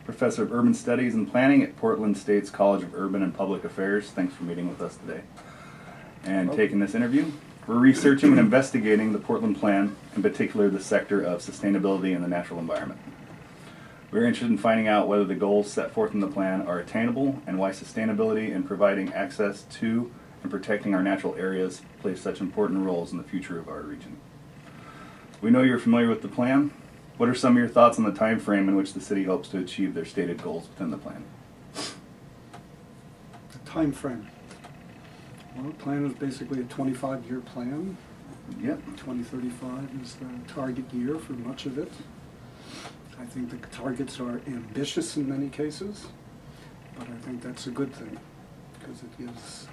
Professor of Urban Studies and Planning at Portland State's College of Urban and Public Affairs. Thanks for meeting with us today and taking this interview. We're researching and investigating the Portland Plan, in particular the sector of sustainability and the natural environment. We're interested in finding out whether the goals set forth in the plan are attainable and why sustainability and providing access to and protecting our natural areas play such important roles in the future of our region. We know you're familiar with the plan. What are some of your thoughts on the time frame in which the city hopes to achieve their stated goals within the plan? The time frame. Well, the plan is basically a 25-year plan. Yep. 2035 is the target year for much of it. I think the targets are ambitious in many cases, but I think that's a good thing because it gives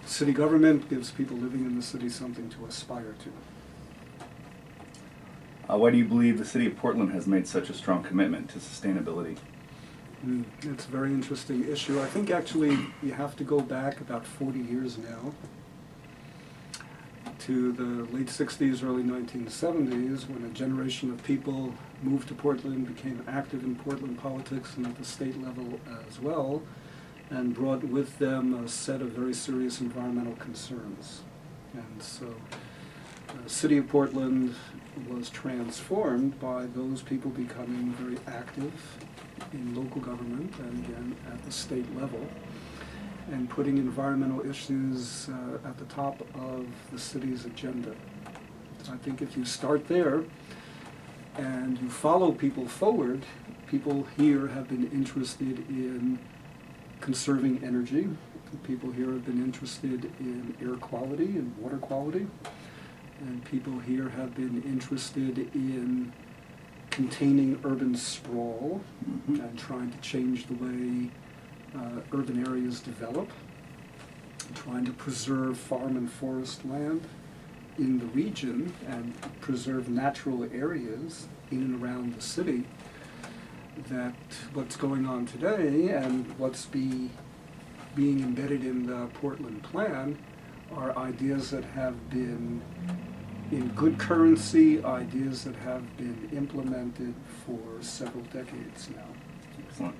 city government, gives people living in the city something to aspire to. Why do you believe the city of Portland has made such a strong commitment to sustainability? It's a very interesting issue. I think actually you have to go back about 40 years now to the late 60s, early 1970s, when a generation of people moved to Portland, became active in Portland politics and at the state level as well, and brought with them a set of very serious environmental concerns. And so the city of Portland was transformed by those people becoming very active in local government and again at the state level, and putting environmental issues at the top of the city's agenda. So I think if you start there and you follow people forward, people here have been interested in conserving energy. People here have been interested in air quality and water quality. And people here have been interested in containing urban sprawl and trying to change the way urban areas develop, trying to preserve farm and forest land in the region and preserve natural areas in and around the city. That what's going on today and what's being embedded in the Portland Plan are ideas that have been in good currency, ideas that have been implemented for several decades now. Excellent.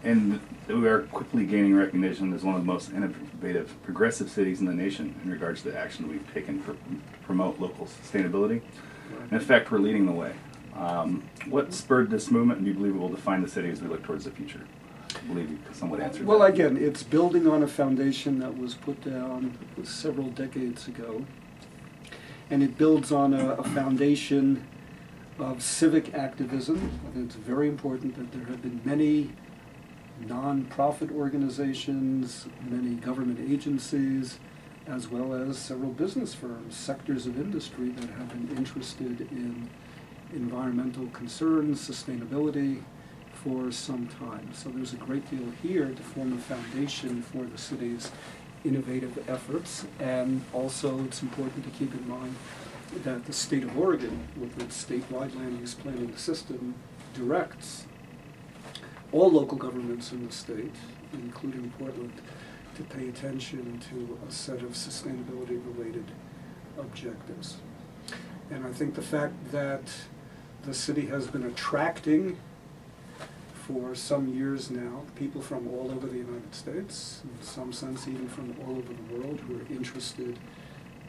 And we are quickly gaining recognition as one of the most innovative, progressive cities in the nation in regards to the action we've taken to promote local sustainability. In effect, we're leading the way. What spurred this movement, and do you believe it will define the city as we look towards the future? I believe you somewhat answered Well, that. again, it's building on a foundation that was put down several decades ago. And it builds on a foundation of civic activism. I think it's very important that there have been many non-profit organizations, many government agencies, as well as several business firms, sectors of industry that have been interested in environmental concerns, sustainability for some time. So there's a great deal here to form a foundation for the city's innovative efforts, and also it's important to keep in mind that the state of Oregon, with its statewide land use planning system, directs all local governments in the state, including Portland, to pay attention to a set of sustainability-related objectives. And I think the fact that the city has been attracting for some years now people from all over the United States, in some sense even from all over the world, who are interested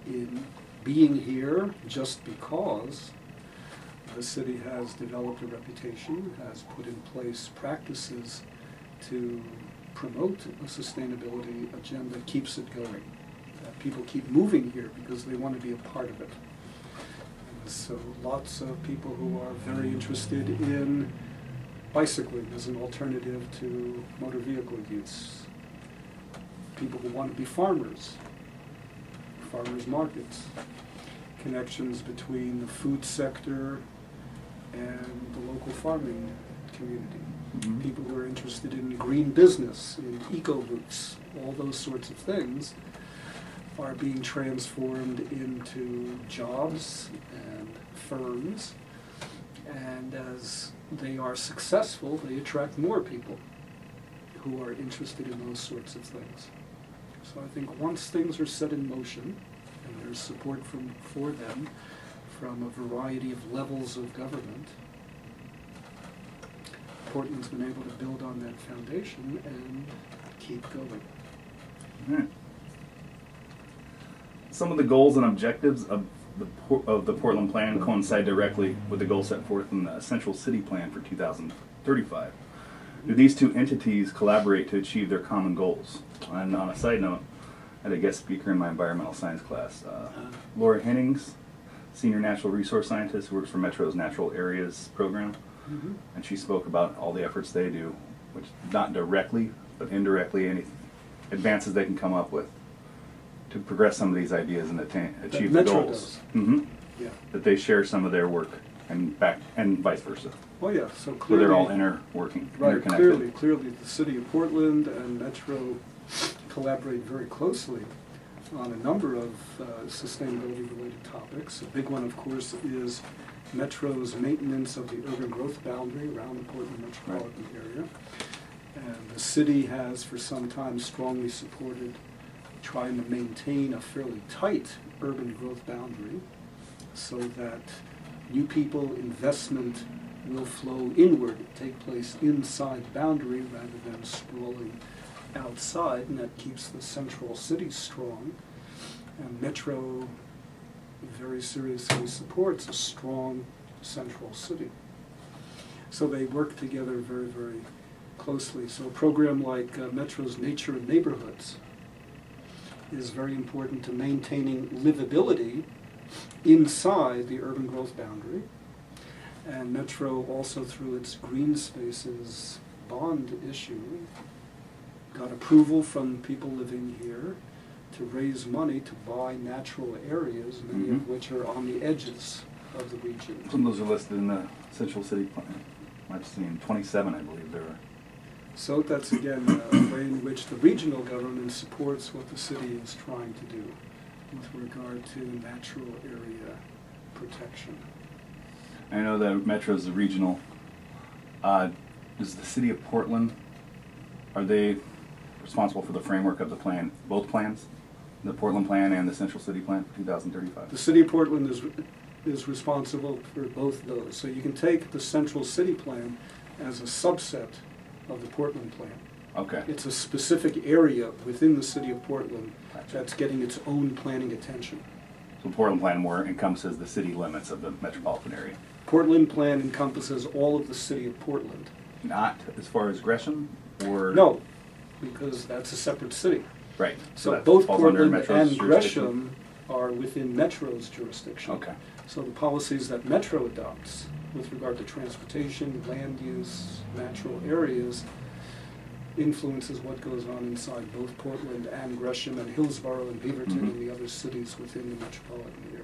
in being here just because the city has developed a reputation, has put in place practices to promote a sustainability agenda, keeps it going. People keep moving here because they want to be a part of it. And so lots of people who are very interested in bicycling as an alternative to motor vehicle use. People who want to be farmers, farmers markets, connections between the food sector and the local farming community. People who are interested in green business, in eco-routes, all those sorts of things are being transformed into jobs and firms, and as they are successful, they attract more people who are interested in those sorts of things. So I think once things are set in motion, and there's support for them from a variety of levels of government, Portland's been able to build on that foundation and keep going. Alright. Some of the goals and objectives of the Portland Plan coincide directly with the goals set forth in the Central City Plan for 2035. Do these two entities collaborate to achieve their common goals? And on a side note, I had a guest speaker in my environmental science class, Laura Hennings, senior natural resource scientist who works for Metro's Natural Areas program, and she spoke about all the efforts they do, which not directly, but indirectly, any advances they can come up with to progress some of these ideas and achieve the Metro goals. does. Yeah. That they share some of their work and vice versa. Oh yeah, so So clearly, they're all interconnected. Clearly the city of Portland and Metro collaborate very closely on a number of sustainability-related topics. A big one, of course, is Metro's maintenance of the urban growth boundary around the Portland metropolitan area. And the city has for some time strongly supported trying to maintain a fairly tight urban growth boundary so that new people, investment will flow inward, take place inside the boundary rather than sprawling outside, and that keeps the central city strong. And Metro very seriously supports a strong central city. So they work together very, very closely. So a program like Metro's Nature and Neighborhoods is very important to maintaining livability inside the urban growth boundary. And Metro also, through its green spaces bond issue, got approval from people living here to raise money to buy natural areas, many of which are on the edges of the region. Some of those are listed in the Central City Plan. I've seen 27, I believe there are. So that's again a way in which the regional government supports what the city is trying to do with regard to natural area protection. I know that Metro's the regional. Does the city of Portland, are they responsible for the framework of the plan, both plans? The Portland Plan and the Central City Plan for 2035? The city of Portland is responsible for both of those. So you can take the Central City Plan as a subset of the Portland Plan. Okay. It's a specific area within the city of Portland Gotcha. that's getting its own planning attention. So the Portland Plan more encompasses the city limits of the metropolitan area. Portland Plan encompasses all of the city of Portland. Not as far as Gresham or? No, because that's a separate city. Right. So that both falls under Portland Metro's and jurisdiction? Gresham are within Metro's jurisdiction. Okay. So the policies that Metro adopts with regard to transportation, land use, natural areas, influences what goes on inside both Portland and Gresham and Hillsborough and Beaverton and the other cities within the metropolitan area.